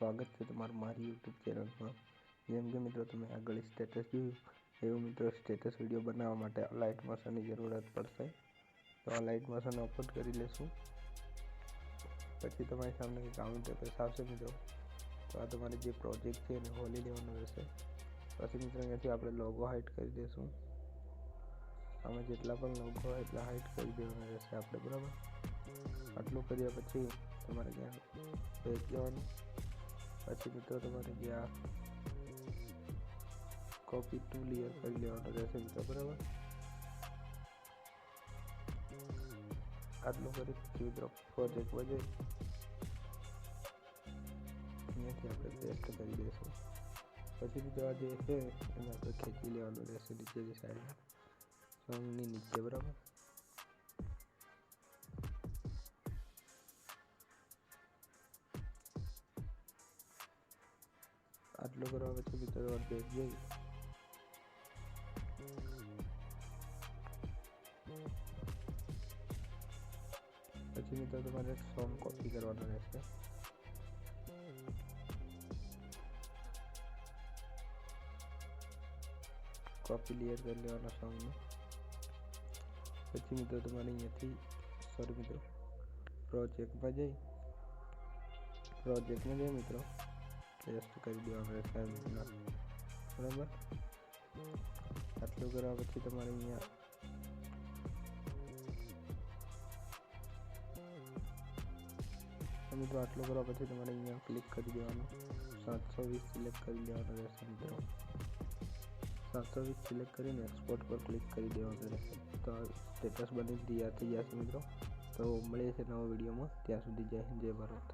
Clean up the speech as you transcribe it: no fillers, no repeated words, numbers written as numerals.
સ્વાગત છે તમારું મારી યુટ્યુબ ચેનલમાં। જેમ કે મિત્રો તમે આગળ સ્ટેટસ જોયું એવું મિત્રો સ્ટેટસ વિડીયો બનાવવા માટે લાઇટ મોશનની જરૂરત પડશે। તો આ લાઇટ મોશન ઓપન કરી લેશું। પછી તમારી સામે કાઉન્ટ પેજ આવશે મિત્રો। તો આ તમારે જે પ્રોજેક્ટ છે એને ખોલી લેવાનો રહેશે। પછી મિત્રો અહીંયાથી આપણે લોગો હાઇડ કરી દઈશું। આમાં જેટલા પણ લોગો હોય એટલા હાઇડ કરી દેવાના રહેશે આપણે, બરાબર। આટલું કર્યા પછી તમારે ત્યાં પેજ જવાનું। પછી મિત્રો તમારે ત્યાં કોપી ટુ લેયર કરી લેવાનું રહેશે મિત્રો, બરાબર। આટલું કરી પછી મિત્રો પ્રોજેક્ટમાં જઈ અહીંયાથી આપણે પેસ્ટ કરી દઈશું। પછી મિત્રો આ જે છે એને આપણે ખેંચી લેવાનું રહેશે નીચેની સાઈડ, સોંગની નીચે, બરાબર। આટલું કરવા પછી મિત્રો પેજ જઈ પછી મિત્રો તમારે સોંગ કોપી કરવાનો રહેશે। કોપી લેયર કરી લેવાનો સોંગનો। પછી મિત્રો તમારે અહીંયાથી મિત્રો પ્રોજેક્ટમાં જઈ મિત્રો પેસ્ટ કરી દેવાનું રહેશે, બરાબર। આટલું કરવા પછી તમારે અહીંયા મિત્રો આટલું કરવા પછી તમારે અહીંયા ક્લિક કરી દેવાનું, 720 સિલેક્ટ કરી દેવાનું રહેશે મિત્રો। 720 સિલેક્ટ કરીને એક્સપોર્ટ પર ક્લિક કરી દેવાનું રહેશે। તો સ્ટેટસ બની તૈયાર થઈ જશે મિત્રો। તો મળીએ છીએ નવા વિડીયોમાં, ત્યાં સુધી જય હિન્દ, જય ભારત।